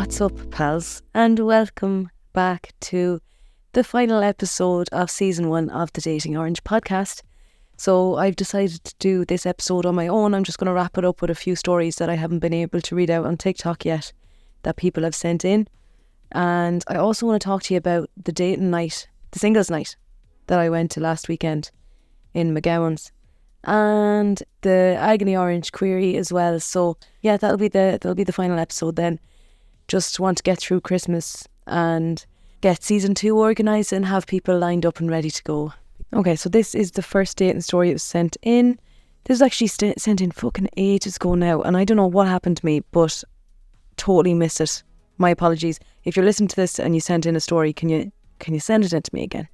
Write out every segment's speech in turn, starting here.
What's up, pals, and welcome back to the final episode of season 1 of the Dating Orange podcast. So I've decided to do this episode on my own. I'm just going to wrap it up with a few stories that I haven't been able to read out on TikTok yet that people have sent in. And I also want to talk to you about the dating night, the singles night that I went to last weekend in McGowan's, and the Agony Orange query as well. So yeah, that'll be the final episode then. Just want to get through Christmas and get season 2 organised and have people lined up and ready to go. Okay, so this is the first dating story. It was sent in. This was actually sent in fucking ages ago now, and I don't know what happened to me, but totally missed it. My apologies. If you're listening to this and you sent in a story, can you send it in to me again?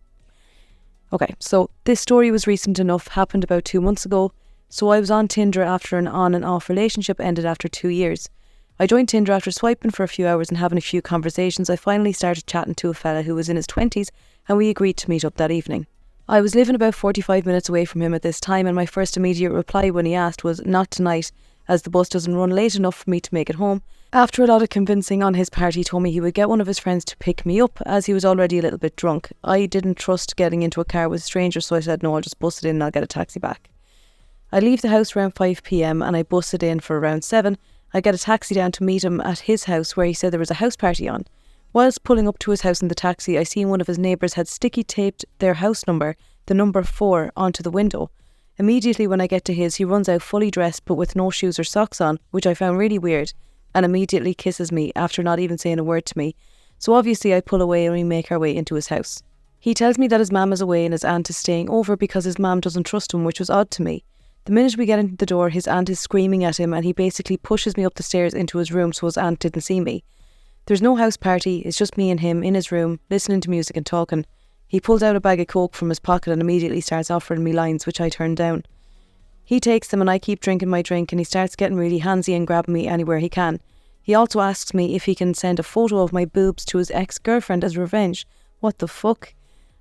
Okay, so this story was recent enough, happened about 2 months ago. So I was on Tinder after an on and off relationship ended after 2 years. I joined Tinder after swiping for a few hours and having a few conversations. I finally started chatting to a fella who was in his 20s, and we agreed to meet up that evening. I was living about 45 minutes away from him at this time, and my first immediate reply when he asked was, "Not tonight, as the bus doesn't run late enough for me to make it home." After a lot of convincing on his part, he told me he would get one of his friends to pick me up, as he was already a little bit drunk. I didn't trust getting into a car with strangers, so I said, "No, I'll just bus it in and I'll get a taxi back." I leave the house around 5 p.m. and I bus it in for around 7. I get a taxi down to meet him at his house, where he said there was a house party on. Whilst pulling up to his house in the taxi, I seen one of his neighbours had sticky taped their house number, the number 4, onto the window. Immediately when I get to his, he runs out fully dressed but with no shoes or socks on, which I found really weird, and immediately kisses me after not even saying a word to me. So obviously I pull away and we make our way into his house. He tells me that his mum is away and his aunt is staying over because his mum doesn't trust him, which was odd to me. The minute we get into the door, his aunt is screaming at him and he basically pushes me up the stairs into his room so his aunt didn't see me. There's no house party, it's just me and him in his room, listening to music and talking. He pulls out a bag of coke from his pocket and immediately starts offering me lines, which I turn down. He takes them and I keep drinking my drink, and he starts getting really handsy and grabbing me anywhere he can. He also asks me if he can send a photo of my boobs to his ex-girlfriend as revenge. What the fuck?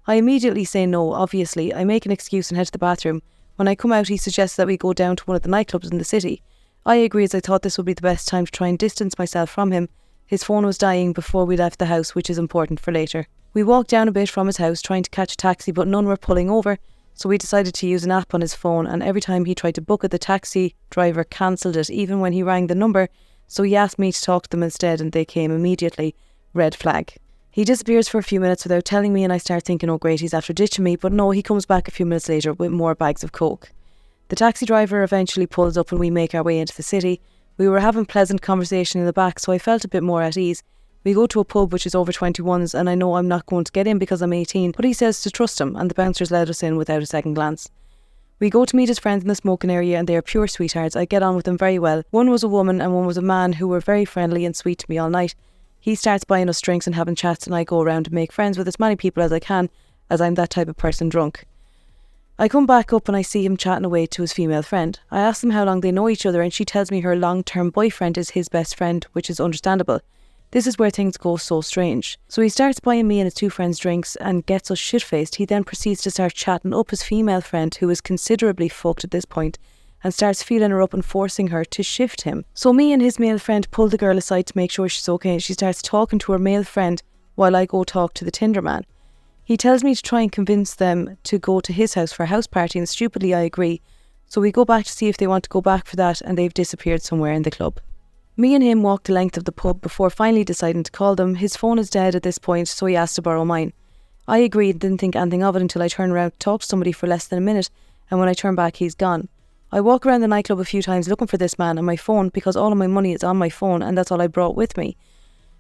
I immediately say no, obviously. I make an excuse and head to the bathroom. When I come out, he suggests that we go down to one of the nightclubs in the city. I agree, as I thought this would be the best time to try and distance myself from him. His phone was dying before we left the house, which is important for later. We walked down a bit from his house trying to catch a taxi, but none were pulling over, so we decided to use an app on his phone, and every time he tried to book it, the taxi driver cancelled it, even when he rang the number, so he asked me to talk to them instead and they came immediately. Red flag. He disappears for a few minutes without telling me, and I start thinking, oh great, he's after ditching me, but no, he comes back a few minutes later with more bags of coke. The taxi driver eventually pulls up and we make our way into the city. We were having pleasant conversation in the back, so I felt a bit more at ease. We go to a pub which is over 21s, and I know I'm not going to get in because I'm 18, but he says to trust him, and the bouncers let us in without a second glance. We go to meet his friends in the smoking area, and they are pure sweethearts. I get on with them very well. One was a woman and one was a man who were very friendly and sweet to me all night. He starts buying us drinks and having chats, and I go around to make friends with as many people as I can, as I'm that type of person drunk. I come back up and I see him chatting away to his female friend. I ask them how long they know each other, and she tells me her long-term boyfriend is his best friend, which is understandable. This is where things go so strange. So he starts buying me and his 2 friends drinks and gets us shit-faced. He then proceeds to start chatting up his female friend, who is considerably fucked at this point, and starts feeling her up and forcing her to shift him. So me and his male friend pull the girl aside to make sure she's okay. She starts talking to her male friend while I go talk to the Tinder man. He tells me to try and convince them to go to his house for a house party, and stupidly I agree. So we go back to see if they want to go back for that, and they've disappeared somewhere in the club. Me and him walk the length of the pub before finally deciding to call them. His phone is dead at this point, so he asked to borrow mine. I agreed and didn't think anything of it until I turned around to talk to somebody for less than a minute, and when I turn back he's gone. I walk around the nightclub a few times looking for this man on my phone, because all of my money is on my phone and that's all I brought with me.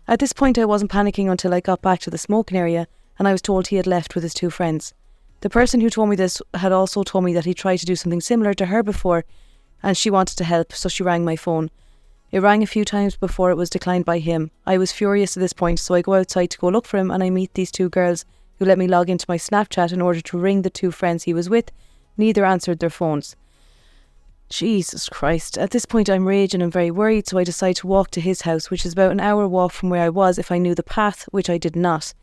At this point I wasn't panicking until I got back to the smoking area, and I was told he had left with his 2 friends. The person who told me this had also told me that he tried to do something similar to her before, and she wanted to help, so she rang my phone. It rang a few times before it was declined by him. I was furious at this point, so I go outside to go look for him, and I meet these 2 girls who let me log into my Snapchat in order to ring the 2 friends he was with. Neither answered their phones. Jesus Christ. At this point I'm raging and very worried, so I decide to walk to his house, which is about an hour walk from where I was if I knew the path, which I did not.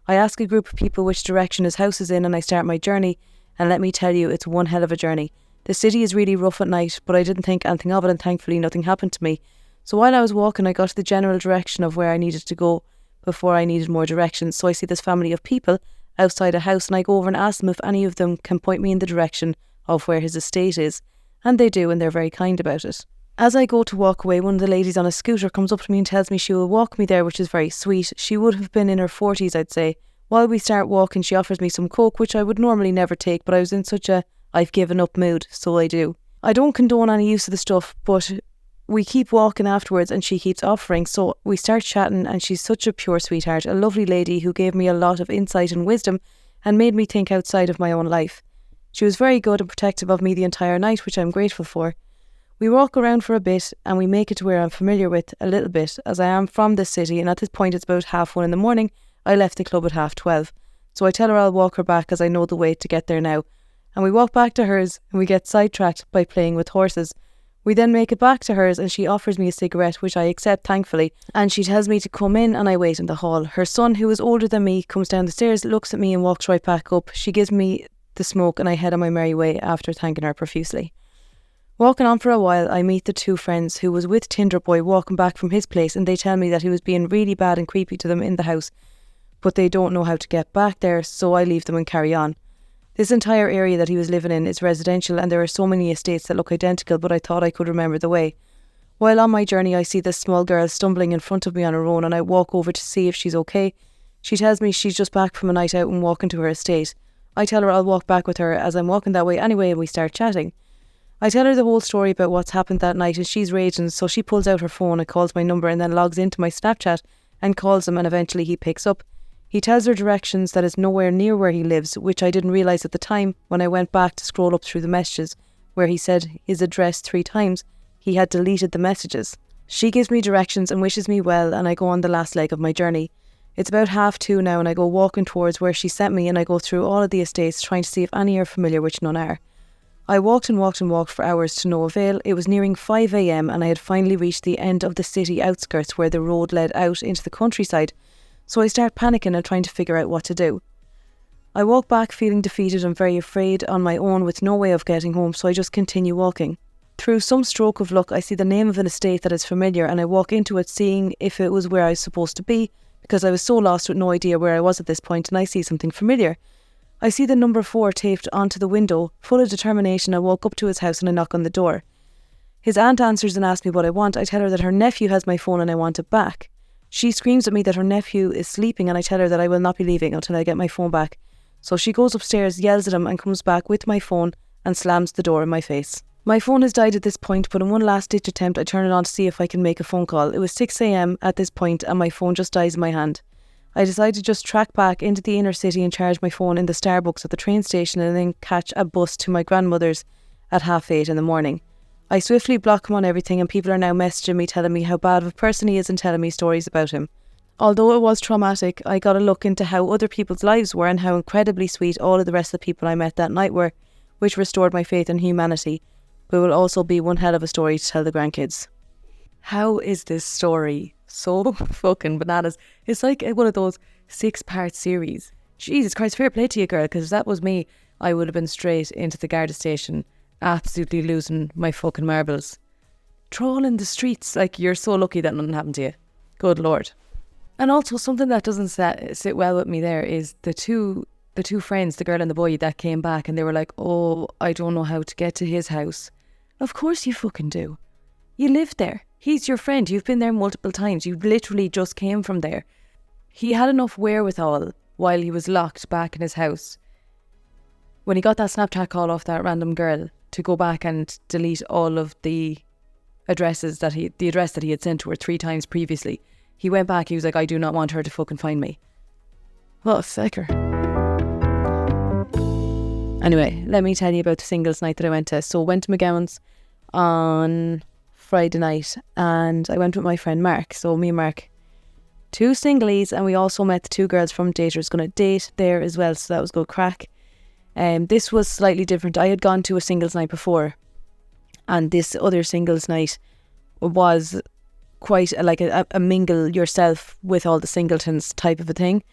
I ask a group of people which direction his house is in, and I start my journey, and let me tell you, it's one hell of a journey. The city is really rough at night, but I didn't think anything of it, and thankfully nothing happened to me. So while I was walking, I got to the general direction of where I needed to go before I needed more directions. So I see this family of people outside a house, and I go over and ask them if any of them can point me in the direction of where his estate is. And they do, and they're very kind about it. As I go to walk away, one of the ladies on a scooter comes up to me and tells me she will walk me there, which is very sweet. She would have been in her 40s, I'd say. While we start walking, she offers me some coke, which I would normally never take, but I was in such a I've given up mood, so I do. I don't condone any use of the stuff, but we keep walking afterwards and she keeps offering, so we start chatting, and she's such a pure sweetheart, a lovely lady who gave me a lot of insight and wisdom and made me think outside of my own life. She was very good and protective of me the entire night, which I'm grateful for. We walk around for a bit and we make it to where I'm familiar with a little bit, as I am from this city, and at this point it's about 1:30 in the morning. I left the club at 12:30, so I tell her I'll walk her back as I know the way to get there now. And we walk back to hers and we get sidetracked by playing with horses. We then make it back to hers and she offers me a cigarette, which I accept thankfully, and she tells me to come in, and I wait in the hall. Her son, who is older than me, comes down the stairs, looks at me and walks right back up. She gives me the smoke and I head on my merry way after thanking her profusely. Walking on for a while, I meet the two friends who was with Tinder Boy walking back from his place, and they tell me that he was being really bad and creepy to them in the house, but they don't know how to get back there, so I leave them and carry on. This entire area that he was living in is residential, and there are so many estates that look identical, but I thought I could remember the way. While on my journey, I see this small girl stumbling in front of me on her own, and I walk over to see if she's okay. She tells me she's just back from a night out and walking to her estate. I tell her I'll walk back with her as I'm walking that way anyway, and we start chatting. I tell her the whole story about what's happened that night, and she's raging, so she pulls out her phone and calls my number and then logs into my Snapchat and calls him, and eventually he picks up. He tells her directions that is nowhere near where he lives, which I didn't realise at the time when I went back to scroll up through the messages, where he said his address 3 times. He had deleted the messages. She gives me directions and wishes me well, and I go on the last leg of my journey. It's about 2:30 now, and I go walking towards where she sent me, and I go through all of the estates trying to see if any are familiar, which none are. I walked and walked and walked for hours to no avail. It was nearing 5 a.m. and I had finally reached the end of the city outskirts where the road led out into the countryside, so I start panicking and trying to figure out what to do. I walk back feeling defeated and very afraid on my own with no way of getting home, so I just continue walking. Through some stroke of luck, I see the name of an estate that is familiar, and I walk into it seeing if it was where I was supposed to be, because I was so lost with no idea where I was at this point, and I see something familiar. I see the number 4 taped onto the window. Full of determination, I walk up to his house and I knock on the door. His aunt answers and asks me what I want. I tell her that her nephew has my phone and I want it back. She screams at me that her nephew is sleeping, and I tell her that I will not be leaving until I get my phone back. So she goes upstairs, yells at him, and comes back with my phone and slams the door in my face. My phone has died at this point, but in one last ditch attempt I turn it on to see if I can make a phone call. It was 6 a.m. at this point and my phone just dies in my hand. I decide to just track back into the inner city and charge my phone in the Starbucks at the train station, and then catch a bus to my grandmother's at 8:30 in the morning. I swiftly block him on everything, and people are now messaging me telling me how bad of a person he is and telling me stories about him. Although it was traumatic, I got a look into how other people's lives were and how incredibly sweet all of the rest of the people I met that night were, which restored my faith in humanity, but will also be one hell of a story to tell the grandkids. How is this story so fucking bananas? It's like one of those 6-part series. Jesus Christ, fair play to you, girl, because if that was me, I would have been straight into the Garda station, absolutely losing my fucking marbles. Trawling the streets, like you're so lucky that nothing happened to you. Good Lord. And also something that doesn't sit well with me there is the two friends, the girl and the boy, that came back and they were like, oh, I don't know how to get to his house. Of course you fucking do. You live there. He's your friend. You've been there multiple times. You literally just came from there. He had enough wherewithal while he was locked back in his house, when he got that Snapchat call off that random girl, to go back and delete all of the addresses the address that he had sent to her 3 times previously. He went back, he was like, I do not want her to fucking find me. What a sicker. Anyway, let me tell you about the singles night that I went to. So I went to McGowan's on Friday night, and I went with my friend Mark. So me and Mark, 2 singlies, and we also met the 2 girls from Daters going to date there as well, so that was good crack. This was slightly different. I had gone to a singles night before, and this other singles night was quite like a mingle yourself with all the singletons type of a thing.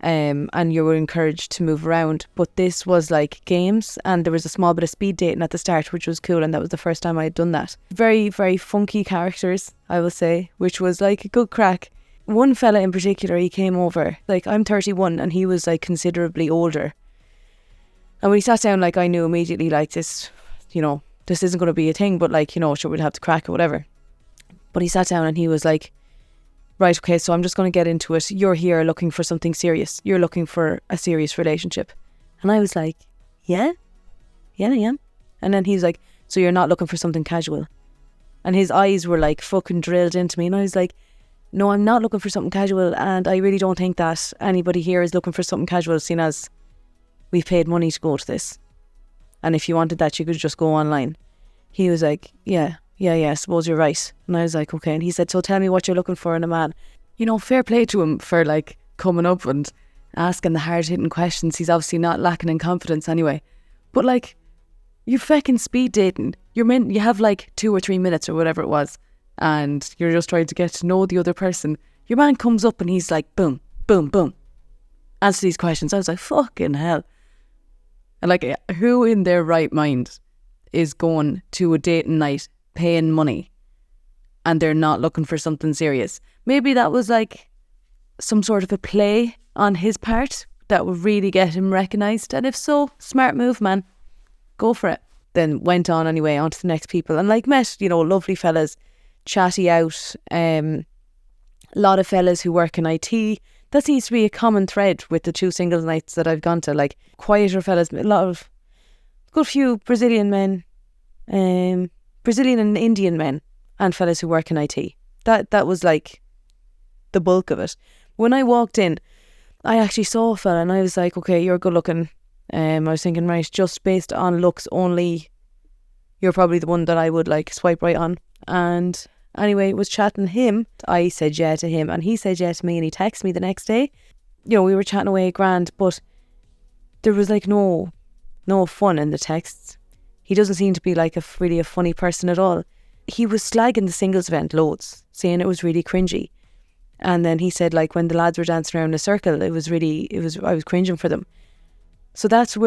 and you were encouraged to move around. But this was like games, and there was a small bit of speed dating at the start, which was cool, and that was the first time I had done that. Very, very funky characters, I will say, which was like a good crack. One fella in particular, he came over, like I'm 31 and he was like considerably older. And when he sat down, like I knew immediately, like this, this isn't going to be a thing, but like, sure, we'll have to crack or whatever. But he sat down and he was like, right, okay, so I'm just going to get into it. You're here looking for something serious. You're looking for a serious relationship. And I was like, yeah, I am. And then he's like, so you're not looking for something casual? And his eyes were like fucking drilled into me. And I was like, no, I'm not looking for something casual. And I really don't think that anybody here is looking for something casual, seeing as we've paid money to go to this. And if you wanted that, you could just go online. He was like, yeah, I suppose you're right. And I was like, okay. And he said, so tell me what you're looking for in a man. Fair play to him for like coming up and asking the hard-hitting questions. He's obviously not lacking in confidence anyway. But like, you're fucking speed dating. You have like 2 or 3 minutes or whatever it was, and you're just trying to get to know the other person. Your man comes up and he's like, boom, boom, boom, answer these questions. I was like, fucking hell. And like, who in their right mind is going to a dating night paying money and they're not looking for something serious? Maybe that was like some sort of a play on his part that would really get him recognised. And if so, smart move, man. Go for it. Then went on anyway, on to the next people. And like met, lovely fellas, chatty out. A lot of fellas who work in IT. That seems to be a common thread with the 2 singles nights that I've gone to. Like quieter fellas, good few Brazilian men, Brazilian and Indian men, and fellas who work in IT. That was like the bulk of it. When I walked in, I actually saw a fella and I was like, okay, you're good looking. I was thinking, right, just based on looks only, you're probably the one that I would like swipe right on. And anyway, was chatting him. I said yeah to him and he said yeah to me, and he texted me the next day. We were chatting away grand, but there was like no fun in the texts. He doesn't seem to be like really a funny person at all. He was slagging the singles event loads, saying it was really cringy. And then he said like when the lads were dancing around in a circle, I was cringing for them. So that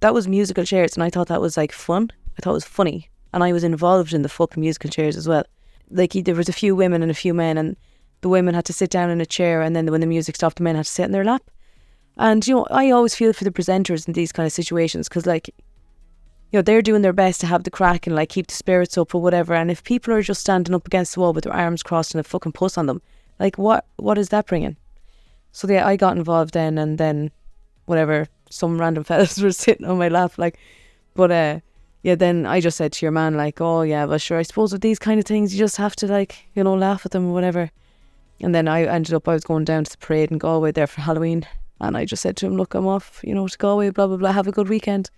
was musical chairs, and I thought that was like fun. I thought it was funny, and I was involved in the fucking musical chairs as well. Like there was a few women and a few men, and the women had to sit down in a chair, and then when the music stopped, the men had to sit in their lap. And I always feel for the presenters in these kind of situations, because like, they're doing their best to have the crack and like keep the spirits up or whatever. And if people are just standing up against the wall with their arms crossed and a fucking puss on them, like what is that bringing? So yeah, I got involved then, and then whatever, some random fellas were sitting on my lap, like, but then I just said to your man like, oh yeah, well sure, I suppose with these kind of things you just have to like, laugh at them or whatever. And then I was going down to the parade in Galway there for Halloween, and I just said to him, look, I'm off, to Galway, blah blah blah, have a good weekend.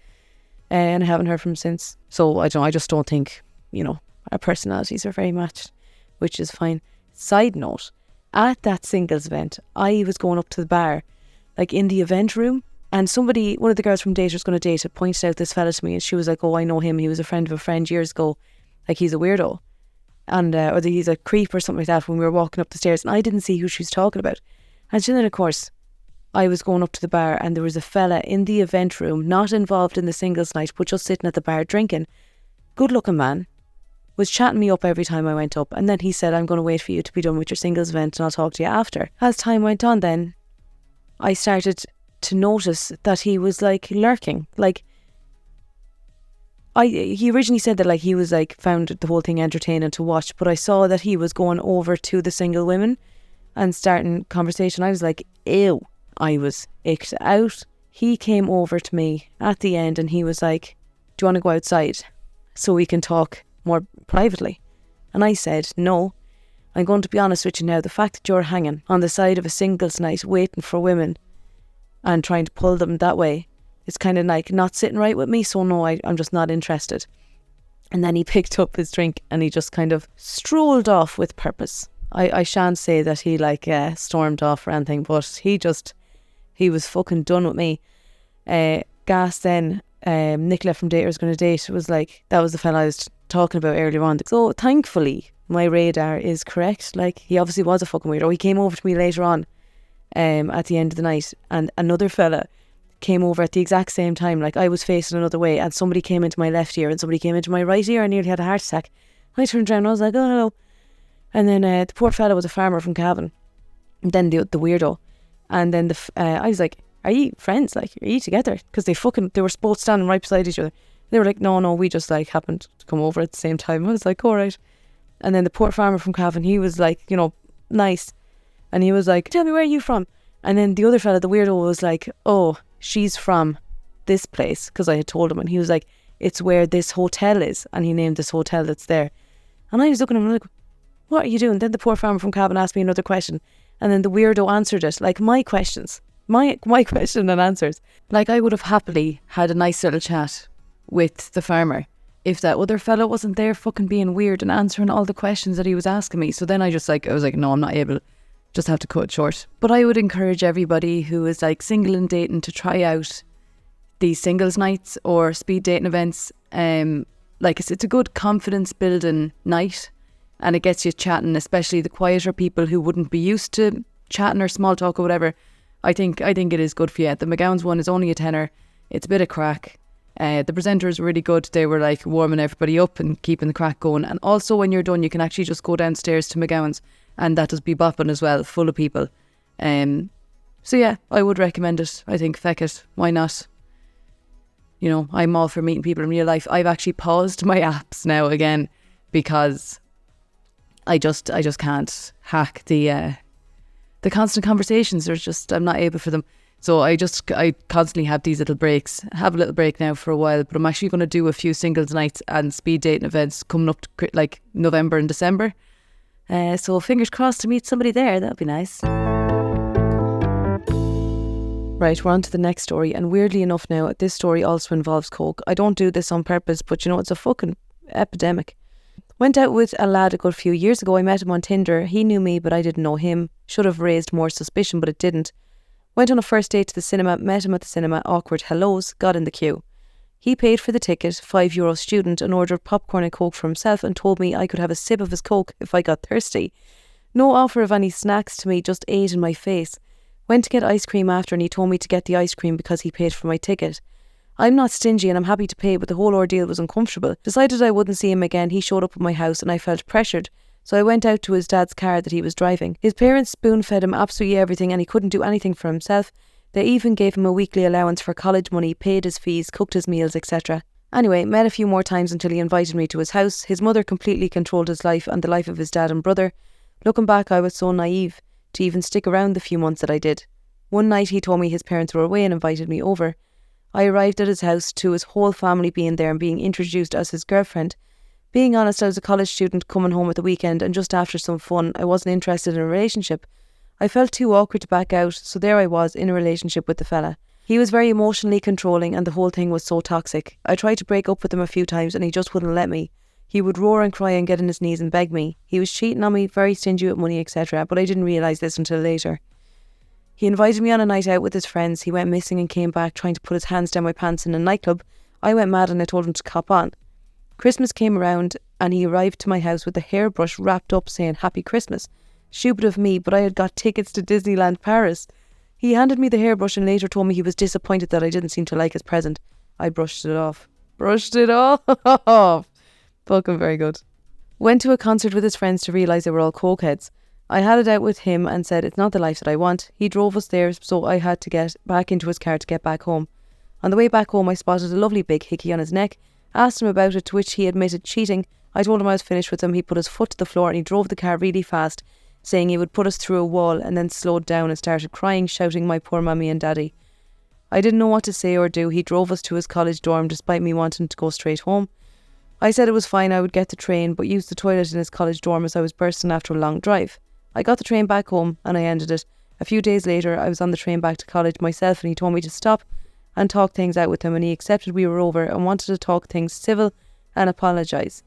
And I haven't heard from him since. So I just don't think, our personalities are very matched, which is fine. Side note, at that singles event, I was going up to the bar, like in the event room, and one of the girls from Daters Gonna Date had pointed out this fella to me, and she was like, oh, I know him, he was a friend of a friend years ago, like he's a weirdo, and or he's a creep or something like that, when we were walking up the stairs, and I didn't see who she was talking about. And then of course I was going up to the bar, and there was a fella in the event room, not involved in the singles night, but just sitting at the bar drinking. Good looking man, was chatting me up every time I went up, and then he said, I'm going to wait for you to be done with your singles event and I'll talk to you after. As time went on then, I started to notice that he was like lurking. Like, he originally said that like he was like found the whole thing entertaining to watch, but I saw that he was going over to the single women and starting conversation. I was like, ew. I was icked out. He came over to me at the end and he was like, do you want to go outside so we can talk more privately? And I said, no, I'm going to be honest with you now. The fact that you're hanging on the side of a singles night waiting for women and trying to pull them that way, it's kind of like not sitting right with me. So no, I'm just not interested. And then he picked up his drink and he just kind of strolled off with purpose. I shan't say that he like stormed off or anything, but he was fucking done with me. Gas then, Nicola from Daters Gonna Date was like, that was the fella I was talking about earlier on. So thankfully my radar is correct. Like, he obviously was a fucking weirdo. He came over to me later on at the end of the night, and another fella came over at the exact same time. Like, I was facing another way and somebody came into my left ear and somebody came into my right ear. I nearly had a heart attack. And I turned around and I was like, oh, hello. And then the poor fella was a farmer from Cavan. And then the weirdo. And then I was like, are you friends? Like, are you together? Because they were both standing right beside each other. They were like, no, we just like happened to come over at the same time. I was like, all right. And then the poor farmer from Cavan, he was like, nice. And he was like, tell me, where are you from? And then the other fella, the weirdo, was like, oh, she's from this place. Because I had told him. And he was like, it's where this hotel is. And he named this hotel that's there. And I was looking at him like, what are you doing? Then the poor farmer from Cavan asked me another question. And then the weirdo answered it. Like, my questions. My question and answers. Like, I would have happily had a nice little chat with the farmer if that other fella wasn't there fucking being weird and answering all the questions that he was asking me. So then I was like, no, I'm not able. Just have to cut it short. But I would encourage everybody who is like single and dating to try out these singles nights or speed dating events. Like, it's a good confidence building night, and it gets you chatting, especially the quieter people who wouldn't be used to chatting or small talk or whatever. I think it is good for you. The McGowan's one is only a tenner. It's a bit of crack. The presenters were really good. They were like warming everybody up and keeping the crack going. And also when you're done, you can actually just go downstairs to McGowan's, and that does be bopping as well, full of people. So yeah, I would recommend it. I think, feck it, why not? I'm all for meeting people in real life. I've actually paused my apps now again because I just can't hack the constant conversations. I'm not able for them. So I constantly have these little breaks. Have a little break now for a while, but I'm actually going to do a few singles nights and speed dating events coming up to like November and December. So fingers crossed to meet somebody there. That'd be nice. Right, we're on to the next story. And weirdly enough now, this story also involves coke. I don't do this on purpose, but it's a fucking epidemic. Went out with a lad a good few years ago. I met him on Tinder. He knew me, but I didn't know him. Should have raised more suspicion, but it didn't. Went on a first date to the cinema, met him at the cinema, awkward hellos, got in the queue. He paid for the ticket, €5 student, and ordered popcorn and coke for himself and told me I could have a sip of his coke if I got thirsty. No offer of any snacks to me, just ate in my face. Went to get ice cream after and he told me to get the ice cream because he paid for my ticket. I'm not stingy and I'm happy to pay, but the whole ordeal was uncomfortable. Decided I wouldn't see him again. He showed up at my house and I felt pressured. So I went out to his dad's car that he was driving. His parents spoon-fed him absolutely everything and he couldn't do anything for himself. They even gave him a weekly allowance for college money, paid his fees, cooked his meals, etc. Anyway, met a few more times until he invited me to his house. His mother completely controlled his life and the life of his dad and brother. Looking back, I was so naive to even stick around the few months that I did. One night he told me his parents were away and invited me over. I arrived at his house to his whole family being there and being introduced as his girlfriend. Being honest, I was a college student coming home at the weekend and just after some fun, I wasn't interested in a relationship. I felt too awkward to back out, so there I was in a relationship with the fella. He was very emotionally controlling and the whole thing was so toxic. I tried to break up with him a few times and he just wouldn't let me. He would roar and cry and get on his knees and beg me. He was cheating on me, very stingy with money, etc., but I didn't realise this until later. He invited me on a night out with his friends. He went missing and came back trying to put his hands down my pants in a nightclub. I went mad and I told him to cop on. Christmas came around and he arrived to my house with a hairbrush wrapped up saying Happy Christmas. Stupid of me, but I had got tickets to Disneyland Paris. He handed me the hairbrush and later told me he was disappointed that I didn't seem to like his present. I brushed it off. Fucking very good. Went to a concert with his friends to realise they were all cokeheads. I had it out with him and said it's not the life that I want. He drove us there, so I had to get back into his car to get back home. On the way back home I spotted a lovely big hickey on his neck, asked him about it, to which he admitted cheating. I told him I was finished with him. He put his foot to the floor and he drove the car really fast, saying he would put us through a wall, and then slowed down and started crying, shouting my poor mummy and daddy. I didn't know what to say or do. He drove us to his college dorm despite me wanting to go straight home. I said it was fine, I would get the train, but used the toilet in his college dorm as I was bursting after a long drive. I got the train back home and I ended it. A few days later I was on the train back to college myself and he told me to stop and talk things out with him, and he accepted we were over and wanted to talk things civil and apologise.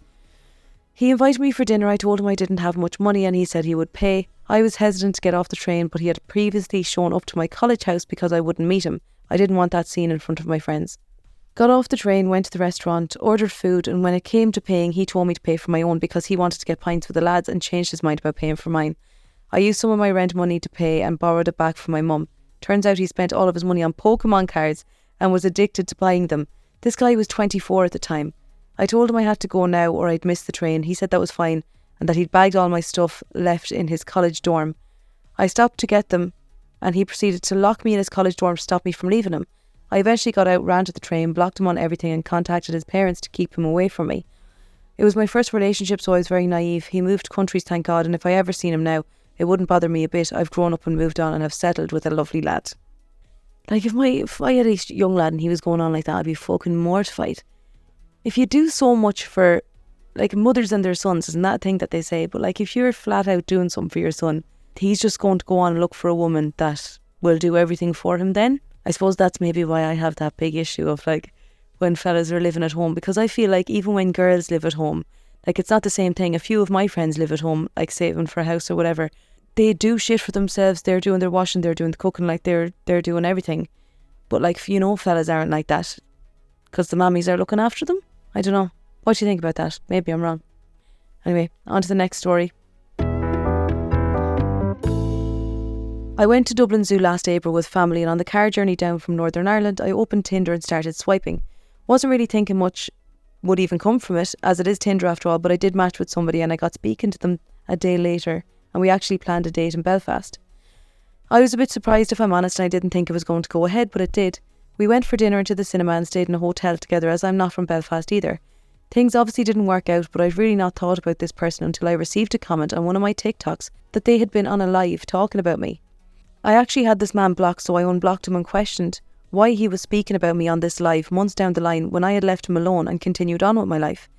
He invited me for dinner. I told him I didn't have much money and he said he would pay. I was hesitant to get off the train, but he had previously shown up to my college house because I wouldn't meet him. I didn't want that scene in front of my friends. Got off the train, went to the restaurant, ordered food, and when it came to paying he told me to pay for my own because he wanted to get pints with the lads and changed his mind about paying for mine. I used some of my rent money to pay and borrowed it back from my mum. Turns out he spent all of his money on Pokemon cards and was addicted to buying them. This guy was 24 at the time. I told him I had to go now or I'd miss the train. He said that was fine and that he'd bagged all my stuff left in his college dorm. I stopped to get them and he proceeded to lock me in his college dorm to stop me from leaving him. I eventually got out, ran to the train, blocked him on everything and contacted his parents to keep him away from me. It was my first relationship, so I was very naive. He moved countries, thank God, and if I ever seen him now, it wouldn't bother me a bit. I've grown up and moved on and have settled with a lovely lad. Like, if I had a young lad and he was going on like that, I'd be fucking mortified. If you do so much for, like, mothers and their sons, isn't that a thing that they say? But, like, if you're flat out doing something for your son, he's just going to go on and look for a woman that will do everything for him then. I suppose that's maybe why I have that big issue of, like, when fellas are living at home, because I feel like even when girls live at home, like, it's not the same thing. A few of my friends live at home, like saving for a house or whatever. They do shit for themselves. They're doing their washing, they're doing the cooking, like they're doing everything. But, like, you know, fellas aren't like that because the mammies are looking after them. I don't know. What do you think about that? Maybe I'm wrong. Anyway, on to the next story. I went to Dublin Zoo last April with family, and on the car journey down from Northern Ireland, I opened Tinder and started swiping. Wasn't really thinking much would even come from it, as it is Tinder after all, but I did match with somebody and I got speaking to them a day later, and we actually planned a date in Belfast. I was a bit surprised, if I'm honest, and I didn't think it was going to go ahead, but it did. We went for dinner and to the cinema and stayed in a hotel together, as I'm not from Belfast either. Things obviously didn't work out, but I'd really not thought about this person until I received a comment on one of my TikToks that they had been on a live talking about me. I actually had this man blocked, so I unblocked him and questioned why he was speaking about me on this live months down the line when I had left him alone and continued on with my life.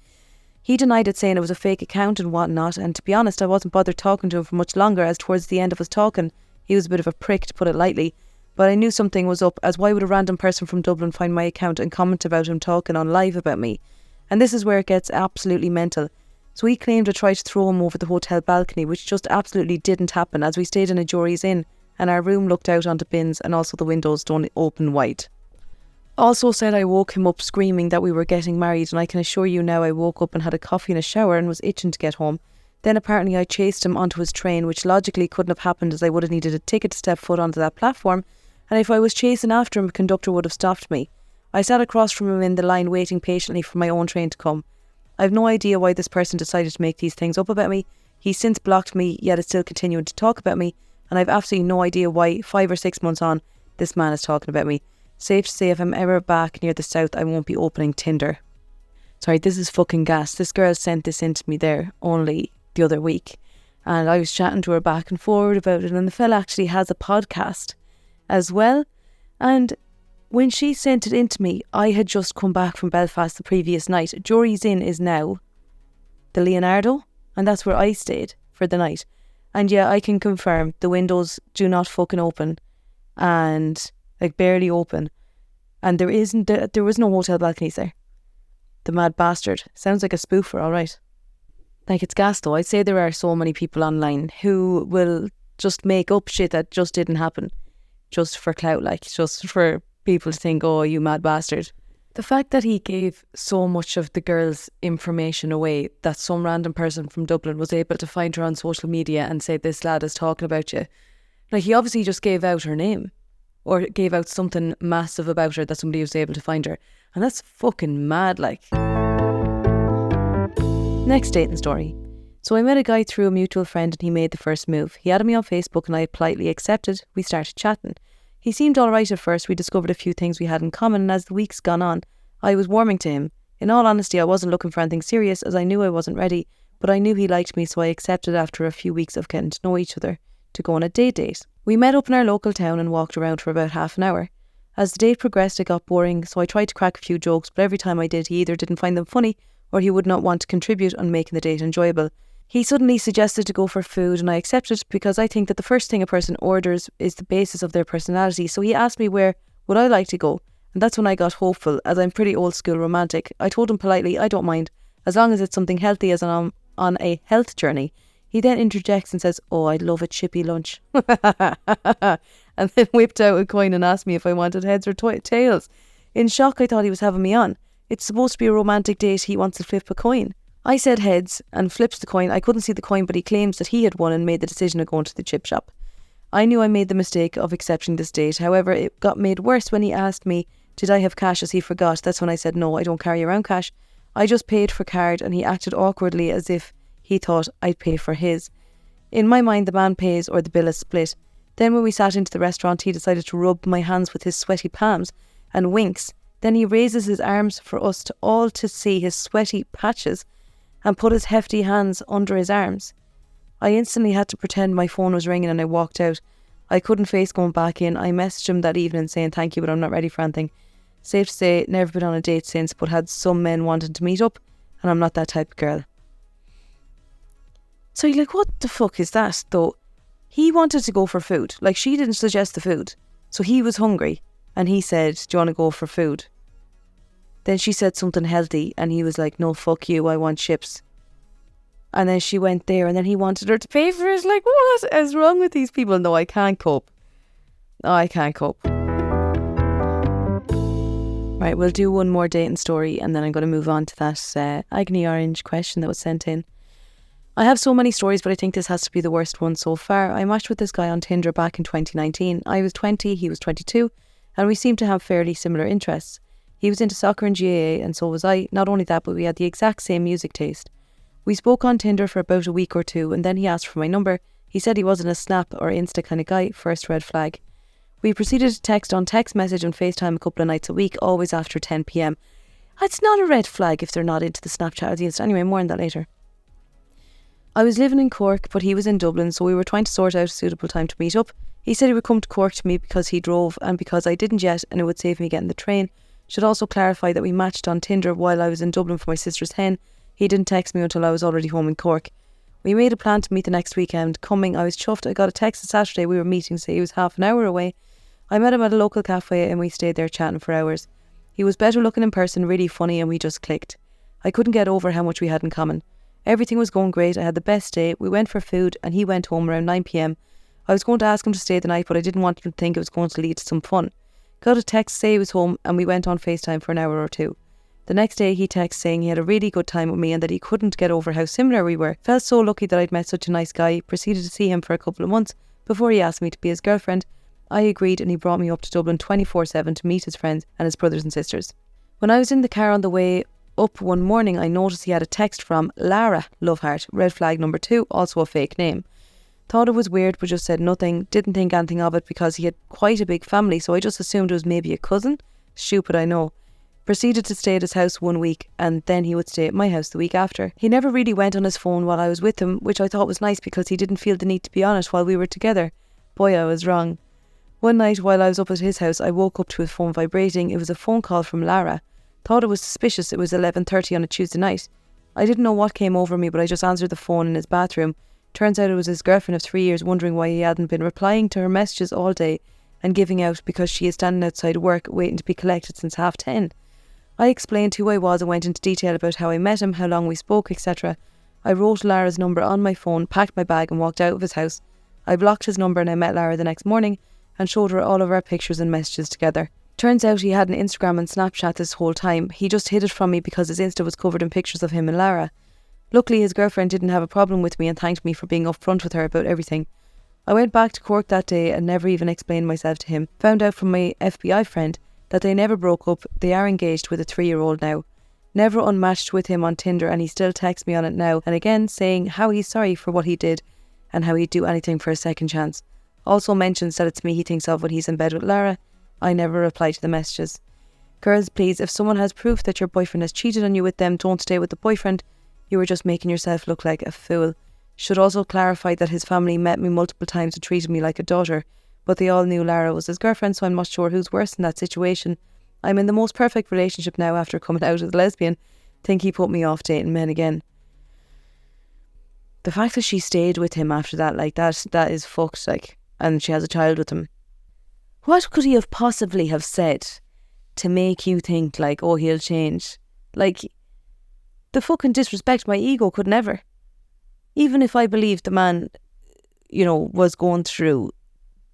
He denied it, saying it was a fake account and whatnot, and to be honest, I wasn't bothered talking to him for much longer, as towards the end of us talking, he was a bit of a prick, to put it lightly, but I knew something was up, as why would a random person from Dublin find my account and comment about him talking on live about me? And this is where it gets absolutely mental. So he claimed I tried to throw him over the hotel balcony, which just absolutely didn't happen, as we stayed in a Jory's Inn, and our room looked out onto bins and also the windows don't open wide. Also said I woke him up screaming that we were getting married, and I can assure you now I woke up and had a coffee and a shower and was itching to get home. Then apparently I chased him onto his train, which logically couldn't have happened as I would have needed a ticket to step foot onto that platform, and if I was chasing after him, a conductor would have stopped me. I sat across from him in the line waiting patiently for my own train to come. I have no idea why this person decided to make these things up about me. He's since blocked me, yet is still continuing to talk about me, and I've absolutely no idea why 5 or 6 months on this man is talking about me. Safe to say if I'm ever back near the south, I won't be opening Tinder. Sorry, this is fucking gas. This girl sent this in to me there only the other week, and I was chatting to her back and forward about it, and the fella actually has a podcast as well. And when she sent it in to me, I had just come back from Belfast the previous night. Jory's Inn is now the Leonardo, and that's where I stayed for the night. And yeah, I can confirm the windows do not fucking open, and like barely open, and there was no hotel balconies there. The mad bastard. Sounds like a spoofer, alright. Like, it's gas though. I'd say there are so many people online who will just make up shit that just didn't happen, just for clout, like, just for people to think, oh, you mad bastard. The fact that he gave so much of the girl's information away, that some random person from Dublin was able to find her on social media and say, this lad is talking about you. Like, he obviously just gave out her name, or gave out something massive about her that somebody was able to find her. And that's fucking mad, like. Next dating story. So I met a guy through a mutual friend and he made the first move. He added me on Facebook and I politely accepted. We started chatting. He seemed alright at first. We discovered a few things we had in common, and as the weeks gone on, I was warming to him. In all honesty, I wasn't looking for anything serious, as I knew I wasn't ready, but I knew he liked me, so I accepted after a few weeks of getting to know each other to go on a date. We met up in our local town and walked around for about half an hour. As the date progressed, it got boring, so I tried to crack a few jokes, but every time I did, he either didn't find them funny or he would not want to contribute on making the date enjoyable. He suddenly suggested to go for food, and I accepted because I think that the first thing a person orders is the basis of their personality. So he asked me where would I like to go, and that's when I got hopeful, as I'm pretty old school romantic. I told him politely I don't mind, as long as it's something healthy, as I'm on a health journey. He then interjects and says, oh, I'd love a chippy lunch. And then whipped out a coin and asked me if I wanted heads or tails. In shock, I thought he was having me on. It's supposed to be a romantic date. He wants to flip a coin. I said heads and flipped the coin. I couldn't see the coin, but he claims that he had won and made the decision of going to the chip shop. I knew I made the mistake of accepting this date. However, it got made worse when he asked me, did I have cash, as he forgot. That's when I said, no, I don't carry around cash. I just paid for card, and he acted awkwardly as if he thought I'd pay for his. In my mind, the man pays or the bill is split. Then when we sat into the restaurant, he decided to rub my hands with his sweaty palms and winks. Then he raises his arms for us all to see his sweaty patches and put his hefty hands under his arms. I instantly had to pretend my phone was ringing and I walked out. I couldn't face going back in. I messaged him that evening saying thank you, but I'm not ready for anything. Safe to say, never been on a date since, but had some men wanting to meet up, and I'm not that type of girl. So you're like, what the fuck is that though? He wanted to go for food. Like, she didn't suggest the food. So he was hungry and he said, do you want to go for food? Then she said something healthy and he was like, no, fuck you, I want chips. And then she went there and then he wanted her to pay for it. Like, what is wrong with these people? No, I can't cope. I can't cope. Right, we'll do one more dating story and then I'm going to move on to that Agony Orange question that was sent in. I have so many stories, but I think this has to be the worst one so far. I matched with this guy on Tinder back in 2019. I was 20, he was 22, and we seemed to have fairly similar interests. He was into soccer and GAA, and so was I. Not only that, but we had the exact same music taste. We spoke on Tinder for about a week or two, and then he asked for my number. He said he wasn't a Snap or Insta kind of guy. First red flag. We proceeded to text on text message and FaceTime a couple of nights a week, always after 10 p.m. It's not a red flag if they're not into the Snapchat or the Insta. Anyway, more on that later. I was living in Cork, but he was in Dublin, so we were trying to sort out a suitable time to meet up. He said he would come to Cork to meet because he drove and because I didn't yet, and it would save me getting the train. Should also clarify that we matched on Tinder while I was in Dublin for my sister's hen. He didn't text me until I was already home in Cork. We made a plan to meet the next weekend. Coming, I was chuffed. I got a text on Saturday we were meeting, so he was half an hour away. I met him at a local cafe and we stayed there chatting for hours. He was better looking in person, really funny, and we just clicked. I couldn't get over how much we had in common. Everything was going great. I had the best day. We went for food and he went home around 9 p.m. I was going to ask him to stay the night, but I didn't want him to think it was going to lead to some fun. Got a text say he was home and we went on FaceTime for an hour or two. The next day he texted saying he had a really good time with me and that he couldn't get over how similar we were. Felt so lucky that I'd met such a nice guy. Proceeded to see him for a couple of months before he asked me to be his girlfriend. I agreed and he brought me up to Dublin 24/7 to meet his friends and his brothers and sisters. When I was in the car on the way up one morning, I noticed he had a text from Lara Loveheart, red flag number 2, also a fake name. Thought it was weird but just said nothing, didn't think anything of it because he had quite a big family, so I just assumed it was maybe a cousin. Stupid, I know. Proceeded to stay at his house 1 week and then he would stay at my house the week after. He never really went on his phone while I was with him, which I thought was nice because he didn't feel the need to be on it while we were together. Boy, I was wrong. One night while I was up at his house, I woke up to his phone vibrating. It was a phone call from Lara. Thought it was suspicious. It was 11:30 on a Tuesday night. I didn't know what came over me, but I just answered the phone in his bathroom. Turns out it was his girlfriend of 3 years, wondering why he hadn't been replying to her messages all day and giving out because she is standing outside work waiting to be collected since 10:30. I explained who I was and went into detail about how I met him, how long we spoke, etc. I wrote Lara's number on my phone, packed my bag and walked out of his house. I blocked his number and I met Lara the next morning and showed her all of our pictures and messages together. Turns out he had an Instagram and Snapchat this whole time. He just hid it from me because his Insta was covered in pictures of him and Lara. Luckily his girlfriend didn't have a problem with me and thanked me for being upfront with her about everything. I went back to Cork that day and never even explained myself to him. Found out from my FBI friend that they never broke up. They are engaged with a 3-year-old now. Never unmatched with him on Tinder and he still texts me on it now and again saying how he's sorry for what he did and how he'd do anything for a second chance. Also mentions that it's me he thinks of when he's in bed with Lara. I never reply to the messages. Girls, please, if someone has proof that your boyfriend has cheated on you with them, don't stay with the boyfriend. You are just making yourself look like a fool. Should also clarify that his family met me multiple times and treated me like a daughter, but they all knew Lara was his girlfriend, so I'm not sure who's worse in that situation. I'm in the most perfect relationship now after coming out as a lesbian. Think he put me off dating men again. The fact that she stayed with him after that, like that is fucked, like, and she has a child with him. What could he have possibly have said to make you think like, oh, he'll change? Like, the fucking disrespect, my ego could never. Even if I believed the man, you know, was going through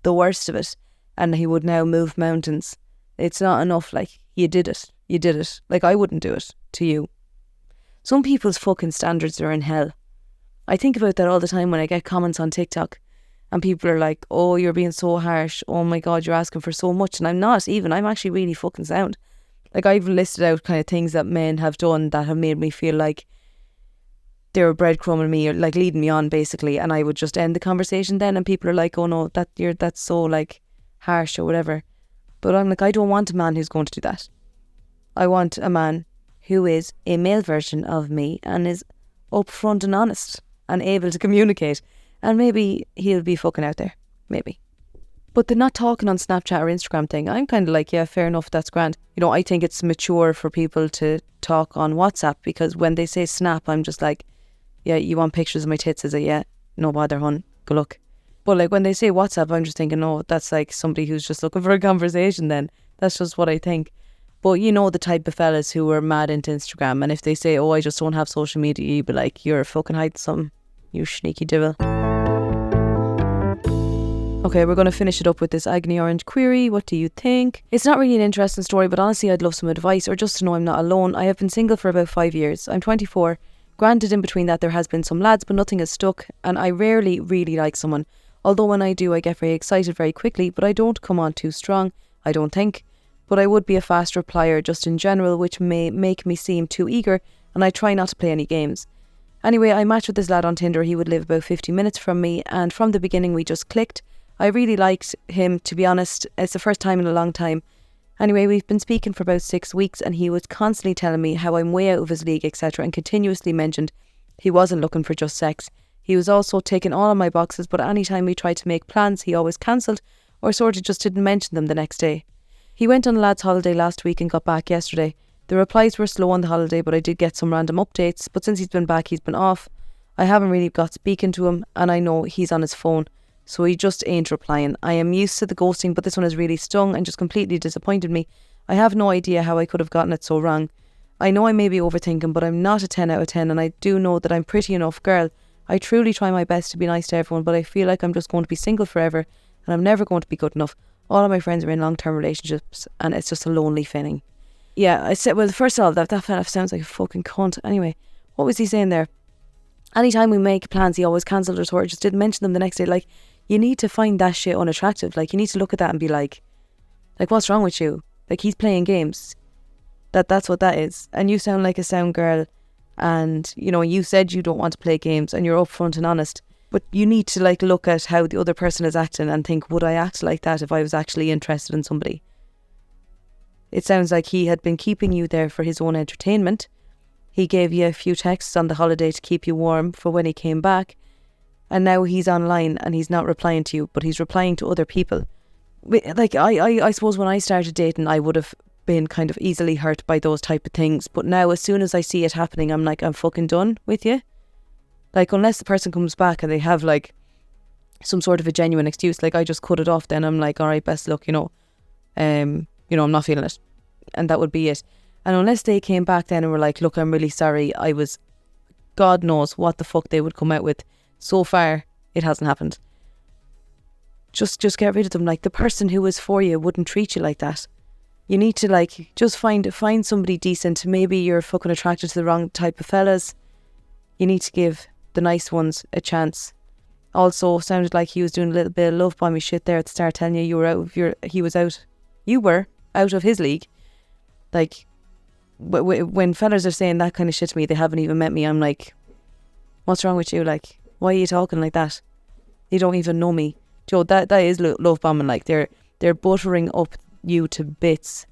the worst of it and he would now move mountains, it's not enough. Like, you did it. Like, I wouldn't do it to you. Some people's fucking standards are in hell. I think about that all the time when I get comments on TikTok and people are like, oh, you're being so harsh. Oh my God, you're asking for so much. And I'm not even. I'm actually really fucking sound. Like, I've listed out kind of things that men have done that have made me feel like they were breadcrumbing me or like leading me on basically. And I would just end the conversation then and people are like, oh no, that's so like harsh or whatever. But I'm like, I don't want a man who's going to do that. I want a man who is a male version of me and is upfront and honest and able to communicate. And maybe he'll be fucking out there. Maybe. But the not talking on Snapchat or Instagram thing, I'm kind of like, yeah, fair enough, that's grand. You know, I think it's mature for people to talk on WhatsApp because when they say Snap, I'm just like, yeah, you want pictures of my tits? Is it? Yeah, no bother, hun. Good luck. But like when they say WhatsApp, I'm just thinking, oh, that's like somebody who's just looking for a conversation then. That's just what I think. But you know the type of fellas who are mad into Instagram, and if they say, oh, I just don't have social media, you'd be like, you're fucking hiding something, you sneaky devil. Okay, we're going to finish it up with this Agony Orange query. What do you think? It's not really an interesting story, but honestly I'd love some advice or just to know I'm not alone. I have been single for about 5 years. I'm 24. Granted, in between that there has been some lads, but nothing has stuck, and I rarely really like someone. Although when I do, I get very excited very quickly, but I don't come on too strong, I don't think. But I would be a fast replier just in general, which may make me seem too eager, and I try not to play any games. Anyway, I matched with this lad on Tinder. He would live about 50 minutes from me, and from the beginning we just clicked. I really liked him, to be honest. It's the first time in a long time. Anyway, we've been speaking for about 6 weeks and he was constantly telling me how I'm way out of his league, etc. and continuously mentioned he wasn't looking for just sex. He was also ticking all of my boxes, but anytime we tried to make plans, he always cancelled or sort of just didn't mention them the next day. He went on a lad's holiday last week and got back yesterday. The replies were slow on the holiday, but I did get some random updates. But since he's been back, he's been off. I haven't really got speaking to him and I know he's on his phone. So he just ain't replying. I am used to the ghosting, but this one has really stung and just completely disappointed me. I have no idea how I could have gotten it so wrong. I know I may be overthinking, but I'm not a 10 out of 10 and I do know that I'm pretty enough girl. I truly try my best to be nice to everyone, but I feel like I'm just going to be single forever and I'm never going to be good enough. All of my friends are in long-term relationships and it's just a lonely feeling. Yeah, I said, well, first of all, that fella sounds like a fucking cunt. Anyway, what was he saying there? Anytime we make plans, he always cancelled or sort of just didn't mention them the next day. Like, you need to find that shit unattractive. Like, you need to look at that and be like, what's wrong with you? Like, he's playing games. That's what that is. And you sound like a sound girl. And, you know, you said you don't want to play games and you're upfront and honest. But you need to, like, look at how the other person is acting and think, would I act like that if I was actually interested in somebody? It sounds like he had been keeping you there for his own entertainment. He gave you a few texts on the holiday to keep you warm for when he came back. And now he's online and he's not replying to you, but he's replying to other people. Like, I suppose when I started dating, I would have been kind of easily hurt by those type of things. But now, as soon as I see it happening, I'm like, I'm fucking done with you. Like, unless the person comes back and they have, like, some sort of a genuine excuse, like, I just cut it off then. I'm like, all right, best luck, I'm not feeling it. And that would be it. And unless they came back then and were like, look, I'm really sorry, God knows what the fuck they would come out with. So far, it hasn't happened. Just get rid of them. Like, the person who was for you wouldn't treat you like that. You need to, like, just find somebody decent. Maybe you're fucking attracted to the wrong type of fellas. You need to give the nice ones a chance. Also, sounded like he was doing a little bit of love bombing shit there at the start, telling you you were out of his league. Like, when fellas are saying that kind of shit to me, they haven't even met me. I'm like, what's wrong with you? Like, why are you talking like that? You don't even know me. Joe, that is love bombing. Like, they're buttering up you to bits.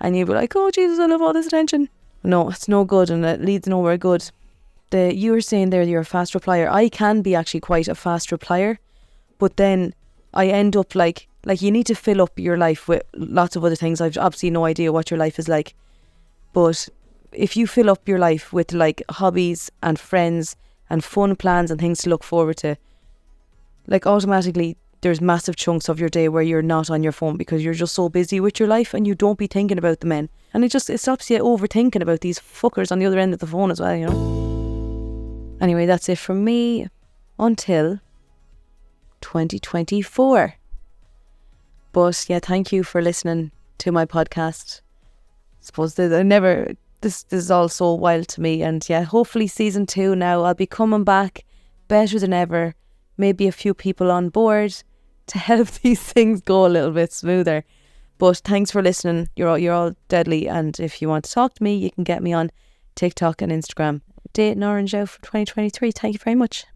And you'll be like, oh Jesus, I love all this attention. No, it's no good and it leads nowhere good. You were saying there you're a fast replier. I can be actually quite a fast replier. But then I end up like you need to fill up your life with lots of other things. I've obviously no idea what your life is like. But if you fill up your life with like hobbies and friends and fun plans and things to look forward to, like automatically there's massive chunks of your day where you're not on your phone because you're just so busy with your life and you don't be thinking about the men. And it stops you overthinking about these fuckers on the other end of the phone as well, Anyway, that's it from me until 2024. But yeah, thank you for listening to my podcast. I suppose I never this is all so wild to me. And yeah, hopefully season 2 now, I'll be coming back better than ever. Maybe a few people on board to help these things go a little bit smoother. But thanks for listening. You're all deadly. And if you want to talk to me, you can get me on TikTok and Instagram. Dating Orange out for 2023. Thank you very much.